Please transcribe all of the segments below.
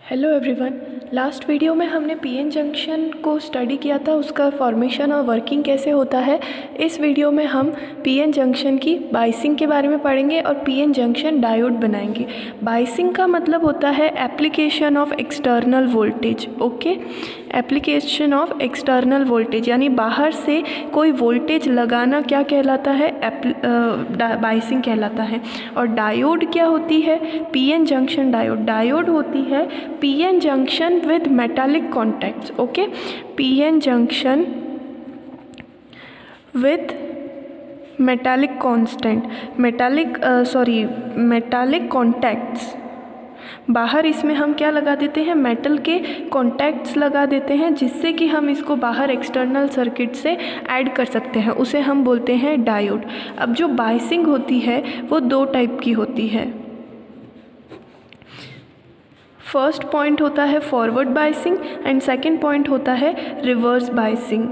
Hello everyone. Last video में हमने PN junction को स्टडी किया था, उसका फॉर्मेशन और वर्किंग कैसे होता है। इस वीडियो में हम पीएन जंक्शन की बाइसिंग के बारे में पढ़ेंगे और पीएन जंक्शन डायोड बनाएंगे। बाइसिंग का मतलब होता है application of external voltage. Okay, application of external voltage यानी बाहर से कोई वोल्टेज लगाना क्या कहलाता है, बाइसिंग कहलाता है। और डायोड क्या होती है, पीएन जंक्शन डायोड। डायोड होती है PN junction with metallic contacts. Okay, PN junction with metallic contacts। बाहर इसमें हम क्या लगा देते हैं, मेटल के कॉन्टैक्ट्स लगा देते हैं, जिससे कि हम इसको बाहर एक्सटर्नल सर्किट से ऐड कर सकते हैं, उसे हम बोलते हैं डायोड। अब जो बाइसिंग होती है वो दो टाइप की होती है। फर्स्ट पॉइंट होता है forward biasing and second point होता है रिवर्स बाइसिंग।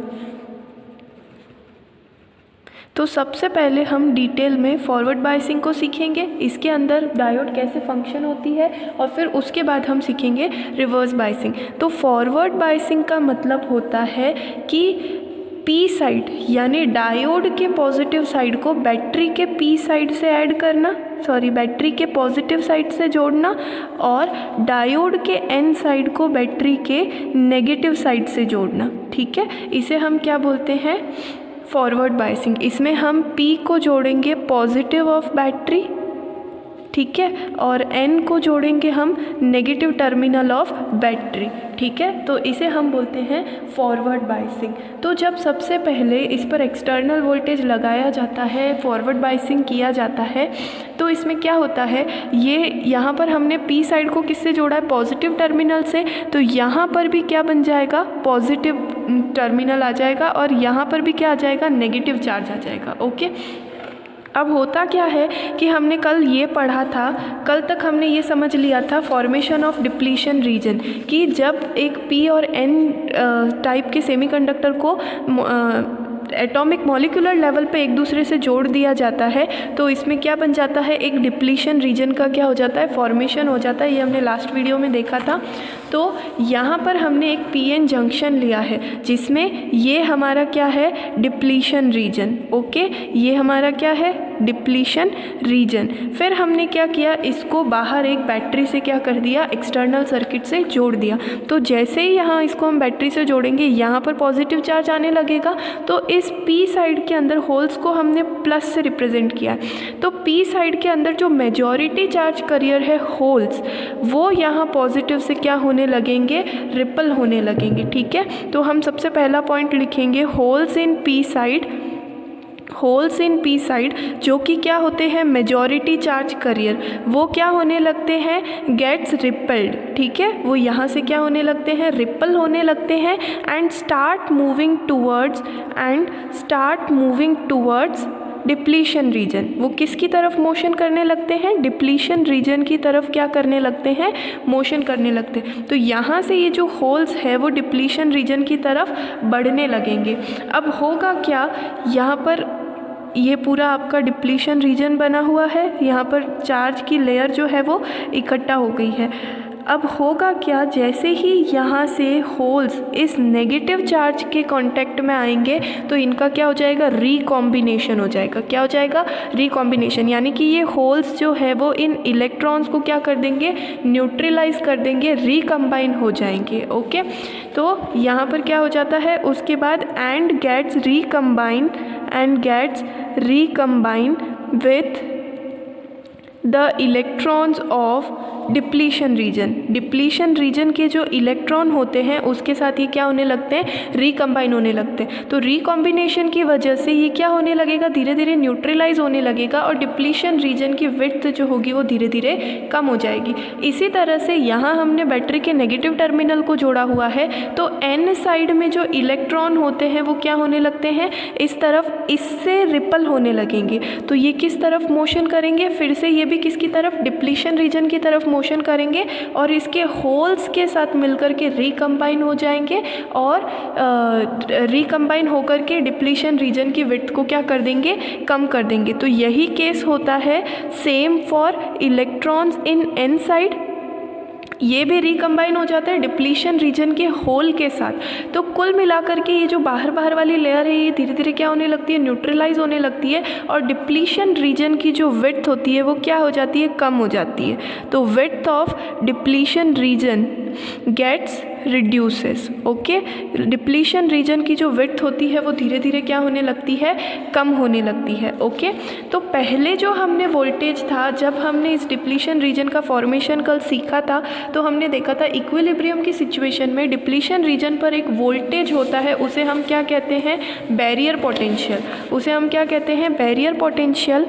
तो सबसे पहले हम डिटेल में फॉरवर्ड बाइसिंग को सीखेंगे, इसके अंदर डायोड कैसे फंक्शन होती है, और फिर उसके बाद हम सीखेंगे रिवर्स बाइसिंग। तो फॉरवर्ड बाइसिंग का मतलब होता है कि पी साइड यानी डायोड के पॉजिटिव साइड को बैटरी के पी साइड से ऐड करना, बैटरी के पॉजिटिव साइड से जोड़ना, और डायोड के एन साइड को बैटरी के नेगेटिव साइड से जोड़ना। ठीक है, इसे हम क्या बोलते हैं, फॉरवर्ड बाइसिंग। इसमें हम पी को जोड़ेंगे पॉजिटिव ऑफ बैटरी, ठीक है, और एन को जोड़ेंगे हम नेगेटिव टर्मिनल ऑफ बैटरी। ठीक है, तो इसे हम बोलते हैं फॉरवर्ड बाइसिंग। तो जब सबसे पहले इस पर एक्सटर्नल वोल्टेज लगाया जाता है, फॉरवर्ड बाइसिंग किया जाता है, तो इसमें क्या होता है, ये यहाँ पर हमने पी साइड को किससे जोड़ा है, पॉजिटिव टर्मिनल से, तो यहाँ पर भी क्या बन जाएगा, पॉजिटिव टर्मिनल आ जाएगा, और यहाँ पर भी क्या आ जाएगा, नेगेटिव चार्ज आ जाएगा। ओके, अब होता क्या है कि हमने कल ये पढ़ा था, कल तक हमने ये समझ लिया था फॉर्मेशन ऑफ डिप्लीशन रीजन, कि जब एक पी और एन टाइप के सेमीकंडक्टर को एटॉमिक मॉलिक्यूलर लेवल पे एक दूसरे से जोड़ दिया जाता है, तो इसमें क्या बन जाता है, एक डिप्लीशन रीजन का क्या हो जाता है, फॉर्मेशन हो जाता है। ये हमने लास्ट वीडियो में देखा था। तो यहाँ पर हमने एक पीएन जंक्शन लिया है, जिसमें ये हमारा क्या है, डिप्लीशन रीजन। ओके, ये हमारा क्या है, डिप्लीशन रीजन। फिर हमने क्या किया, इसको बाहर एक बैटरी से क्या कर दिया, एक्सटर्नल सर्किट से जोड़ दिया। तो जैसे ही यहाँ इसको हम बैटरी से जोड़ेंगे, यहाँ पर पॉजिटिव चार्ज आने लगेगा, तो इस पी साइड के अंदर होल्स को हमने प्लस से रिप्रेजेंट किया है। तो पी साइड के अंदर जो मेजॉरिटी चार्ज करियर है होल्स, वो यहाँ पॉजिटिव से क्या होने लगेंगे, रिपल होने लगेंगे। ठीक है, तो हम सबसे पहला पॉइंट लिखेंगे holes in P side. Holes in P side जो कि क्या होते हैं, मेजॉरिटी चार्ज करियर, वो क्या होने लगते हैं, गेट्स रिपल्ड। ठीक है, वो यहाँ से क्या होने लगते हैं, रिपल होने लगते हैं, and start moving towards depletion region. वो किसकी तरफ मोशन करने लगते हैं, डिप्लीशन रीजन की तरफ क्या करने लगते हैं, मोशन करने लगते हैं। तो यहाँ से ये जो होल्स है वो डिप्लीशन रीजन की तरफ बढ़ने लगेंगे। अब होगा क्या, यहाँ पर ये पूरा आपका डिप्लीशन रीजन बना हुआ है, यहाँ पर चार्ज की लेयर जो है वो इकट्ठा हो गई है। अब होगा क्या, जैसे ही यहाँ से होल्स इस नेगेटिव चार्ज के कांटेक्ट में आएंगे, तो इनका क्या हो जाएगा, रिकॉम्बिनेशन हो जाएगा। क्या हो जाएगा, रिकॉम्बिनेशन, यानी कि ये होल्स जो है वो इन इलेक्ट्रॉन्स को क्या कर देंगे, न्यूट्रलाइज कर देंगे, रिकम्बाइन हो जाएंगे। ओके, तो यहाँ पर क्या हो जाता है, उसके बाद and gets recombine with the electrons of depletion region. Depletion region के जो इलेक्ट्रॉन होते हैं उसके साथ ये क्या होने लगते हैं, रिकम्बाइन होने लगते हैं। तो रिकॉम्बिनेशन की वजह से ये क्या होने लगेगा, धीरे धीरे न्यूट्रलाइज होने लगेगा, और डिप्लीशन रीजन की विड्थ जो होगी वो धीरे धीरे कम हो जाएगी। इसी तरह से यहाँ हमने बैटरी के नेगेटिव टर्मिनल को जोड़ा हुआ है, तो एन साइड में जो इलेक्ट्रॉन होते हैं वो क्या होने लगते हैं, इस तरफ इससे रिपल होने लगेंगे। तो ये किस तरफ मोशन करेंगे, फिर से ये भी किसकी तरफ, डिप्लीशन रीजन की तरफ मोशन करेंगे, और इसके होल्स के साथ मिलकर के रिकम्बाइन हो जाएंगे, और रिकम्बाइन होकर के डिप्लीशन रीजन की विड्थ को क्या कर देंगे, कम कर देंगे। तो यही केस होता है same for electrons in an side ये भी रिकम्बाइन हो जाता है डिप्लीशन रीजन के होल के साथ। तो कुल मिलाकर के ये जो बाहर बाहर वाली लेयर है ये धीरे धीरे क्या होने लगती है, न्यूट्रलाइज होने लगती है, और डिप्लीशन रीजन की जो विड्थ होती है वो क्या हो जाती है, कम हो जाती है। तो width of depletion region gets reduces. Okay, depletion region की जो विड्थ होती है वो धीरे धीरे क्या होने लगती है, कम होने लगती है। ओके, तो पहले जो हमने वोल्टेज था, जब हमने इस डिप्लीशन रीजन का फॉर्मेशन कल सीखा था, तो हमने देखा था इक्विलिब्रियम की सिचुएशन में डिप्लीशन रीजन पर एक वोल्टेज होता है, उसे हम क्या कहते हैं, बैरियर पोटेंशियल। उसे हम क्या कहते हैं, बैरियर पोटेंशियल।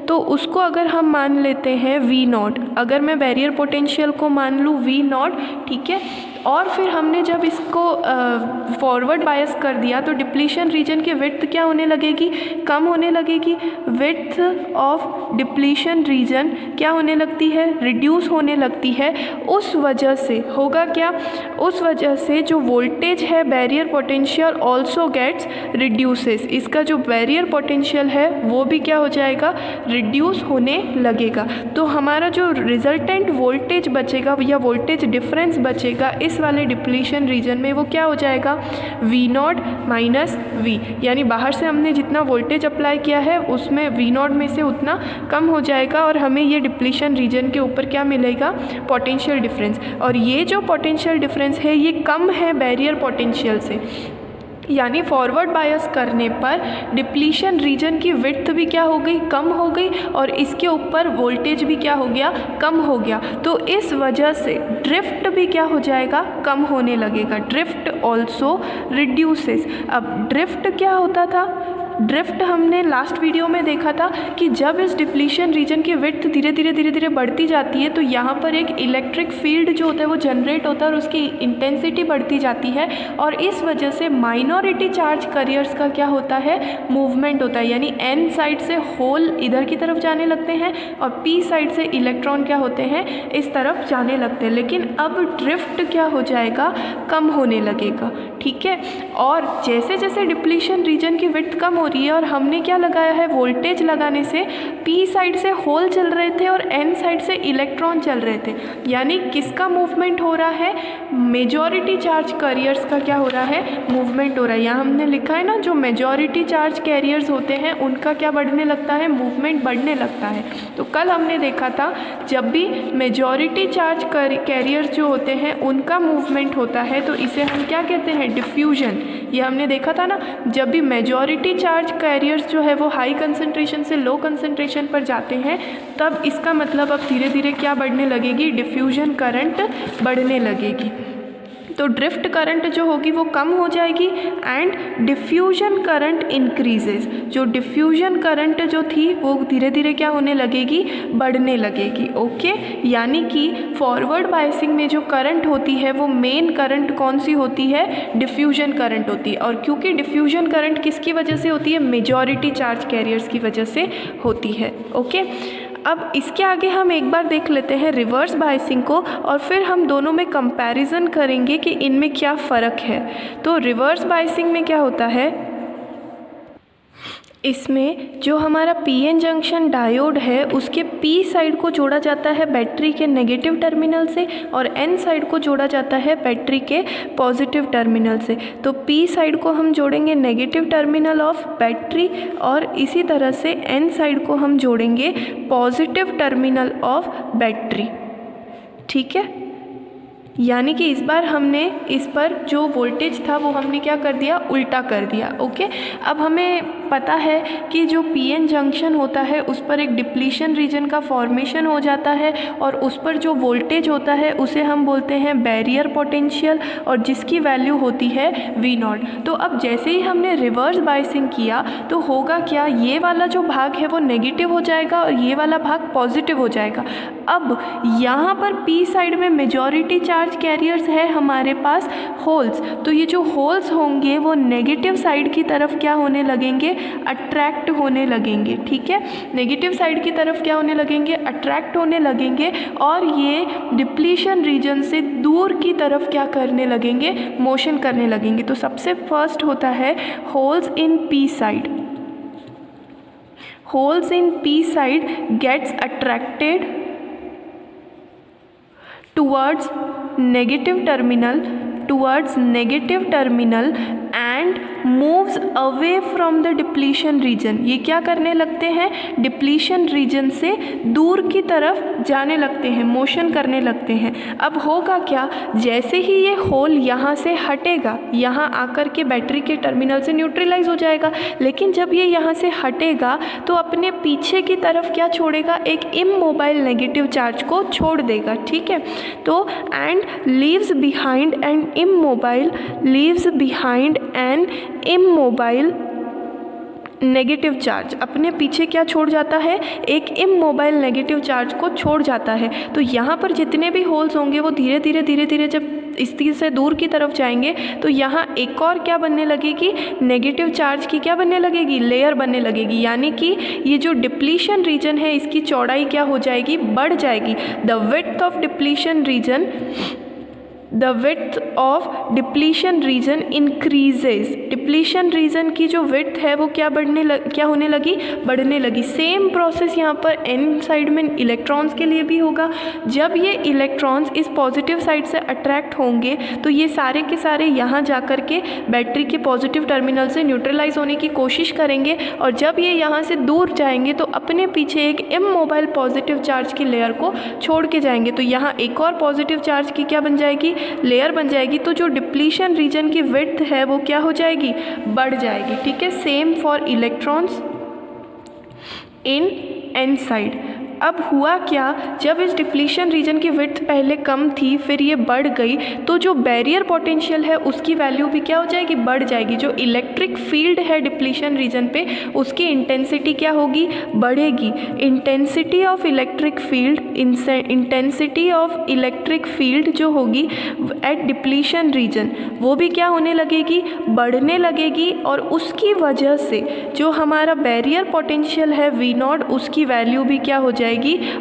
तो उसको अगर हम मान लेते हैं V0, अगर मैं बैरियर पोटेंशियल को मान लूँ V0, ठीक है, और फिर हमने जब इसको फॉरवर्ड बायस कर दिया तो डिप्लीशन रीजन की विड्थ क्या होने लगेगी, कम होने लगेगी। विड्थ ऑफ डिप्लीशन रीजन क्या होने लगती है, रिड्यूस होने लगती है। उस वजह से होगा क्या, उस वजह से जो वोल्टेज है barrier potential also gets reduces. इसका जो बैरियर पोटेंशियल है वो भी क्या हो जाएगा, रिड्यूस होने लगेगा। तो हमारा जो रिजल्टेंट वोल्टेज बचेगा या वोल्टेज डिफरेंस बचेगा इस वाले डिप्लीशन रीजन में, वो क्या हो जाएगा, V0 माइनस V, यानी बाहर से हमने जितना वोल्टेज अप्लाई किया है उसमें V0 में से उतना कम हो जाएगा, और हमें ये डिप्लीशन रीजन के ऊपर क्या मिलेगा, पोटेंशियल डिफरेंस। और ये जो पोटेंशियल डिफरेंस है ये कम है बैरियर पोटेंशियल से, यानी फॉरवर्ड बायस करने पर डिप्लीशन रीजन की विड्थ भी क्या हो गई, कम हो गई, और इसके ऊपर वोल्टेज भी क्या हो गया, कम हो गया। तो इस वजह से ड्रिफ्ट भी क्या हो जाएगा, कम होने लगेगा। Drift also reduces. अब ड्रिफ्ट क्या होता था, ड्रिफ्ट हमने लास्ट वीडियो में देखा था कि जब इस डिप्लीशन रीजन की विड्थ धीरे धीरे बढ़ती जाती है तो यहाँ पर एक इलेक्ट्रिक फील्ड जो होता है वो जनरेट होता है और उसकी इंटेंसिटी बढ़ती जाती है, और इस वजह से माइनॉरिटी चार्ज कैरियर्स का क्या होता है, मूवमेंट होता है। यानी N साइड से होल इधर की तरफ जाने लगते हैं और P साइड से इलेक्ट्रॉन क्या होते हैं, इस तरफ जाने लगते हैं। लेकिन अब ड्रिफ्ट क्या हो जाएगा, कम होने लगेगा, ठीक है। और जैसे जैसे डिप्लीशन रीजन की विड्थ कम हो रही है और हमने क्या लगाया है, वोल्टेज लगाने से P साइड से होल चल रहे थे और N साइड से इलेक्ट्रॉन चल रहे थे, यानी किसका मूवमेंट हो रहा है, मेजॉरिटी चार्ज कैरियर्स का क्या हो रहा है, मूवमेंट हो रहा है। यहाँ हमने लिखा है ना, जो मेजॉरिटी चार्ज कैरियर्स होते हैं उनका क्या बढ़ने लगता है, मूवमेंट बढ़ने लगता है। तो कल हमने देखा था जब भी मेजॉरिटी चार्ज कैरियर्स जो होते हैं उनका मूवमेंट होता है तो इसे हम क्या कहते हैं, डिफ्यूजन। ये हमने देखा था ना, जब भी मेजॉरिटी चार्ज कैरियर्स जो है वो हाई कंसंट्रेशन से लो कंसंट्रेशन पर जाते हैं तब इसका मतलब अब धीरे धीरे क्या बढ़ने लगेगी, डिफ्यूजन करंट बढ़ने लगेगी। तो ड्रिफ्ट करंट जो होगी वो कम हो जाएगी एंड डिफ्यूजन करंट इंक्रीजेज। जो डिफ्यूजन करंट जो थी वो धीरे धीरे क्या होने लगेगी, बढ़ने लगेगी। ओके, यानी कि फॉरवर्ड बायसिंग में जो करंट होती है वो मेन करंट कौन सी होती है, डिफ्यूजन करंट होती है। और क्योंकि डिफ्यूजन करंट किसकी वजह से होती है, मेजॉरिटी चार्ज कैरियर्स की वजह से होती है। ओके, अब इसके आगे हम एक बार देख लेते हैं रिवर्स बायसिंग को और फिर हम दोनों में कंपैरिजन करेंगे कि इनमें क्या फ़र्क है। तो रिवर्स बायसिंग में क्या होता है, इसमें जो हमारा पीएन जंक्शन डायोड है उसके पी साइड को जोड़ा जाता है बैटरी के नेगेटिव टर्मिनल से और एन साइड को जोड़ा जाता है बैटरी के पॉजिटिव टर्मिनल से। तो पी साइड को हम जोड़ेंगे नेगेटिव टर्मिनल ऑफ बैटरी और इसी तरह से एन साइड को हम जोड़ेंगे पॉजिटिव टर्मिनल ऑफ बैटरी, ठीक है। यानी कि इस बार हमने इस पर जो वोल्टेज था वो हमने क्या कर दिया, उल्टा कर दिया। ओके, अब हमें पता है कि जो पीएन जंक्शन होता है उस पर एक डिप्लीशन रीजन का फॉर्मेशन हो जाता है और उस पर जो वोल्टेज होता है उसे हम बोलते हैं बैरियर पोटेंशियल और जिसकी वैल्यू होती है V0। तो अब जैसे ही हमने रिवर्स बायसिंग किया तो होगा क्या, ये वाला जो भाग है वो नेगेटिव हो जाएगा और ये वाला भाग पॉजिटिव हो जाएगा। अब यहाँ पर पी साइड में मेजॉरिटी चार्ज कैरियर्स है हमारे पास होल्स, तो ये जो होल्स होंगे वो नेगेटिव साइड की तरफ क्या होने लगेंगे, अट्रैक्ट होने लगेंगे, ठीक है। नेगेटिव साइड की तरफ क्या होने लगेंगे, अट्रैक्ट होने लगेंगे और ये डिप्लीशन रीजन से दूर की तरफ क्या करने लगेंगे, मोशन करने लगेंगे। तो सबसे फर्स्ट होता है holes in P side. Holes in P side gets attracted towards negative terminal and moves away from the depletion region। ये क्या करने लगते हैं, डिप्लीशन रीजन से दूर की तरफ जाने लगते हैं, मोशन करने लगते हैं। अब होगा क्या, जैसे ही ये होल यहाँ से हटेगा, यहाँ आकर के बैटरी के टर्मिनल से न्यूट्रलाइज हो जाएगा, लेकिन जब ये यहाँ से हटेगा तो अपने पीछे की तरफ क्या छोड़ेगा, एक इमोबाइल नेगेटिव चार्ज को छोड़ देगा। ठीक है, तो and leaves behind an immobile negative charge, अपने पीछे क्या छोड़ जाता है, एक इमोबाइल नेगेटिव चार्ज को छोड़ जाता है। तो यहाँ पर जितने भी होल्स होंगे वो धीरे धीरे जब इस चीज़ से दूर की तरफ जाएंगे तो यहाँ एक और क्या बनने लगेगी, नेगेटिव चार्ज की क्या बनने लगेगी, लेयर बनने लगेगी। यानी कि ये जो डिप्लीशन रीजन है इसकी चौड़ाई क्या हो जाएगी, बढ़ जाएगी। The width of depletion reason increases. Depletion region की जो विड्थ है वो क्या होने लगी, बढ़ने लगी। सेम प्रोसेस यहाँ पर एन साइड में इलेक्ट्रॉन्स के लिए भी होगा। जब ये इलेक्ट्रॉन्स इस पॉजिटिव साइड से अट्रैक्ट होंगे तो ये सारे के सारे यहाँ जाकर के बैटरी के पॉजिटिव टर्मिनल से न्यूट्रलाइज होने की कोशिश करेंगे, और जब ये यहाँ से दूर जाएंगे तो अपने पीछे एक इमोबाइल पॉजिटिव चार्ज की लेयर को छोड़ के जाएंगे। तो यहाँ एक और पॉजिटिव चार्ज की क्या बन जाएगी, लेयर बन जाएगी। तो जो डिप्लीशन रीजन की विड्थ है वो क्या हो जाएगी, बढ़ जाएगी। ठीक है, same for electrons in an side. अब हुआ क्या, जब इस डिप्लीशन रीजन की विड्थ पहले कम थी फिर ये बढ़ गई, तो जो बैरियर पोटेंशियल है उसकी वैल्यू भी क्या हो जाएगी, बढ़ जाएगी। जो इलेक्ट्रिक फील्ड है डिप्लीशन रीजन पे उसकी इंटेंसिटी क्या होगी, बढ़ेगी। इंटेंसिटी ऑफ इलेक्ट्रिक फील्ड जो होगी एट डिप्लीशन रीजन वो भी क्या होने लगेगी, बढ़ने लगेगी। और उसकी वजह से जो हमारा बैरियर पोटेंशियल है V0 उसकी वैल्यू भी क्या हो जाएगी,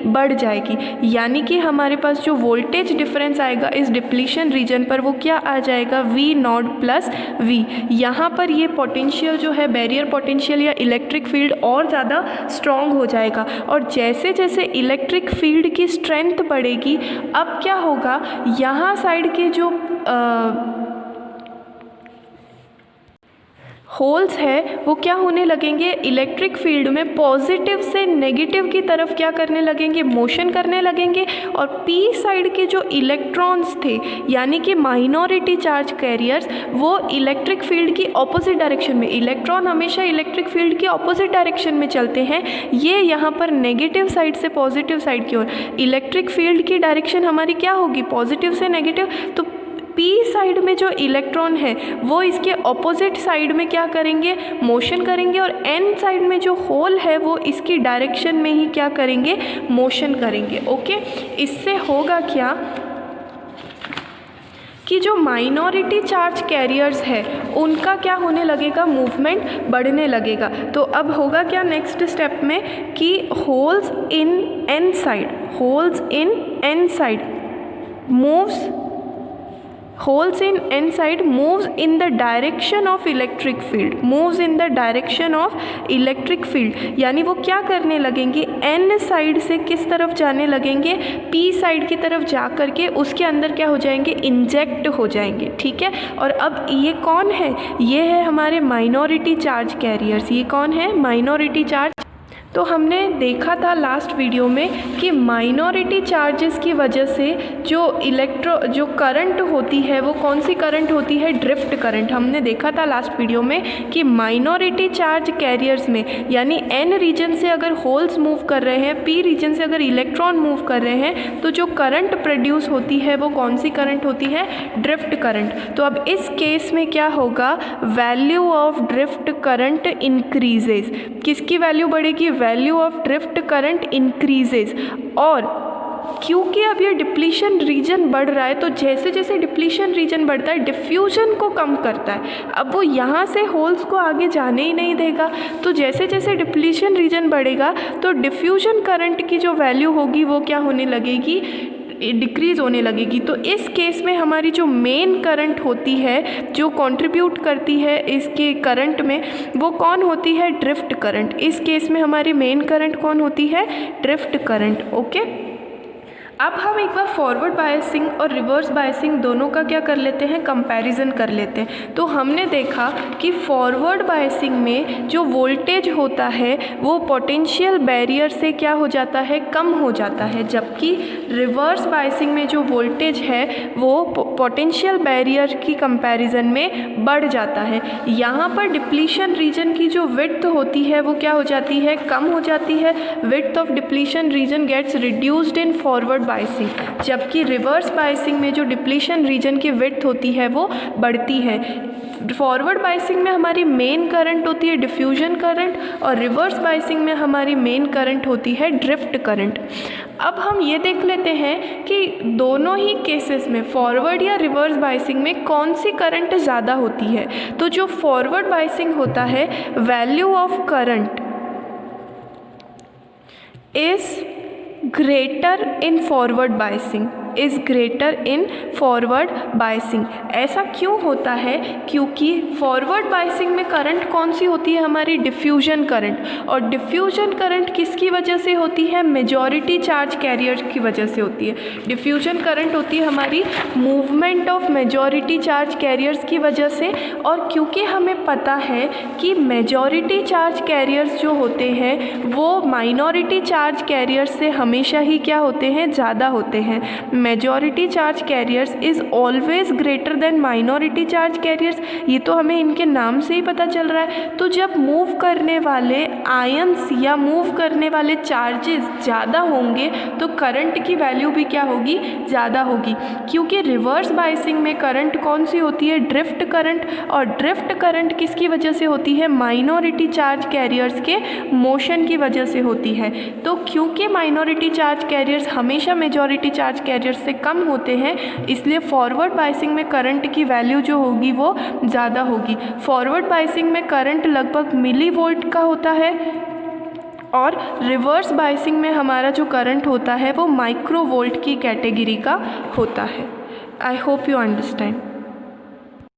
बढ़ जाएगी। यानी कि हमारे पास जो वोल्टेज डिफरेंस आएगा इस डिप्लीशन रीजन पर वो क्या आ जाएगा, V0 प्लस V। यहाँ पर ये पोटेंशियल जो है बैरियर पोटेंशियल या इलेक्ट्रिक फील्ड और ज़्यादा स्ट्रॉन्ग हो जाएगा। और जैसे जैसे इलेक्ट्रिक फील्ड की स्ट्रेंथ बढ़ेगी, अब क्या होगा, यहाँ साइड के जो होल्स है वो क्या होने लगेंगे, इलेक्ट्रिक फील्ड में पॉजिटिव से नेगेटिव की तरफ क्या करने लगेंगे, मोशन करने लगेंगे। और पी साइड के जो इलेक्ट्रॉन्स थे यानी कि माइनॉरिटी चार्ज कैरियर्स वो इलेक्ट्रिक फील्ड की ऑपोजिट डायरेक्शन में, इलेक्ट्रॉन हमेशा इलेक्ट्रिक फील्ड की ऑपोजिट डायरेक्शन में चलते हैं, ये यहाँ पर नेगेटिव साइड से पॉजिटिव साइड की ओर। इलेक्ट्रिक फील्ड की डायरेक्शन हमारी क्या होगी, पॉजिटिव से नेगेटिव। तो पी साइड में जो इलेक्ट्रॉन है वो इसके ऑपोजिट साइड में क्या करेंगे, मोशन करेंगे। और एन साइड में जो होल है वो इसकी डायरेक्शन में ही क्या करेंगे, मोशन करेंगे। ओके, इससे होगा क्या कि जो माइनॉरिटी चार्ज कैरियर्स है उनका क्या होने लगेगा, मूवमेंट बढ़ने लगेगा। तो अब होगा क्या नेक्स्ट स्टेप में कि holes in an side moves in the direction of electric field, यानी वो क्या करने लगेंगे, एन साइड से किस तरफ जाने लगेंगे, पी साइड की तरफ जा करके उसके अंदर क्या हो जाएंगे, इंजेक्ट हो जाएंगे। ठीक है, और अब ये कौन है, ये है हमारे माइनॉरिटी चार्ज कैरियर्स। ये कौन है, माइनॉरिटी चार्ज। तो हमने देखा था लास्ट वीडियो में कि माइनॉरिटी चार्जेस की वजह से जो करंट होती है वो कौन सी करंट होती है, ड्रिफ्ट करंट। हमने देखा था लास्ट वीडियो में कि माइनॉरिटी चार्ज कैरियर्स में यानी एन रीजन से अगर होल्स मूव कर रहे हैं, पी रीजन से अगर इलेक्ट्रॉन मूव कर रहे हैं, तो जो करंट प्रोड्यूस होती है वो कौन सी करंट होती है, ड्रिफ्ट करंट। तो अब इस केस में क्या होगा, value of drift current increases. किसकी वैल्यू बढ़ेगी, value of drift current increases. और क्योंकि अब ये डिप्लीशन रीजन बढ़ रहा है तो जैसे जैसे डिप्लीशन रीजन बढ़ता है डिफ्यूजन को कम करता है। अब वो यहाँ से होल्स को आगे जाने ही नहीं देगा, तो जैसे जैसे डिप्लीशन रीजन बढ़ेगा तो डिफ्यूजन करंट की जो वैल्यू होगी वो क्या होने लगेगी, डिक्रीज़ होने लगेगी। तो इस केस में हमारी जो मेन करंट होती है जो कंट्रीब्यूट करती है इसके करंट में वो कौन होती है, ड्रिफ्ट करंट। इस केस में हमारी मेन करंट कौन होती है, ड्रिफ्ट करंट। ओके, अब हम एक बार फॉरवर्ड बायसिंग और रिवर्स बायसिंग दोनों का क्या कर लेते हैं, कंपैरिजन कर लेते हैं। तो हमने देखा कि फॉरवर्ड बायसिंग में जो वोल्टेज होता है वो पोटेंशियल बैरियर से क्या हो जाता है, कम हो जाता है, जबकि रिवर्स बायसिंग में जो वोल्टेज है वो पोटेंशियल बैरियर की कंपैरिजन में बढ़ जाता है। यहाँ पर डिप्लीशन रीजन की जो विड्थ होती है वो क्या हो जाती है, कम हो जाती है। Width of depletion region gets reduced in forward biasing, जबकि रिवर्स बायसिंग में जो डिप्लीशन रीजन की विड्थ होती है वो बढ़ती है। फॉरवर्ड बायसिंग में हमारी मेन करंट होती है डिफ्यूजन करंट और रिवर्स बायसिंग में हमारी मेन करंट होती है ड्रिफ्ट करंट। अब हम ये देख लेते हैं कि दोनों ही केसेस में फॉरवर्ड या रिवर्स बायसिंग में कौन सी करंट ज़्यादा होती है। तो जो फॉरवर्ड बायसिंग होता है, value of current is greater in forward biasing, is greater in forward biasing. ऐसा क्यों होता है, क्योंकि फॉरवर्ड बायसिंग में करंट कौन सी होती है, हमारी डिफ्यूजन करंट, और डिफ्यूजन करंट किसकी वजह से होती है, मेजॉरिटी चार्ज कैरियर की वजह से होती है। डिफ्यूजन करंट होती है हमारी movement of majority charge carriers की वजह से। और क्योंकि हमें पता है कि मेजॉरिटी चार्ज कैरियर्स जो होते हैं वो माइनॉरिटी चार्ज कैरियर्स से हमेशा ही क्या होते हैं, ज़्यादा होते हैं। Majority charge carriers is always greater than minority charge carriers, ये तो हमें इनके नाम से ही पता चल रहा है। तो जब मूव करने वाले आयंस या मूव करने वाले चार्जेस ज़्यादा होंगे तो करंट की वैल्यू भी क्या होगी, ज़्यादा होगी। क्योंकि रिवर्स बायसिंग में करंट कौन सी होती है, ड्रिफ्ट करंट, और ड्रिफ्ट करंट किसकी वजह से होती है, माइनॉरिटी चार्ज कैरियर्स के मोशन की वजह से होती है। तो क्योंकि माइनॉरिटी चार्ज कैरियर्स हमेशा मेजॉरिटी चार्ज कैरियर्स से कम होते हैं, इसलिए फॉरवर्ड बायसिंग में करंट की वैल्यू जो होगी वो ज़्यादा होगी। फॉरवर्ड बायसिंग में करंट लगभग मिली वोल्ट का होता है और रिवर्स बायसिंग में हमारा जो करंट होता है वो माइक्रो वोल्ट की कैटेगरी का होता है। I hope you understand.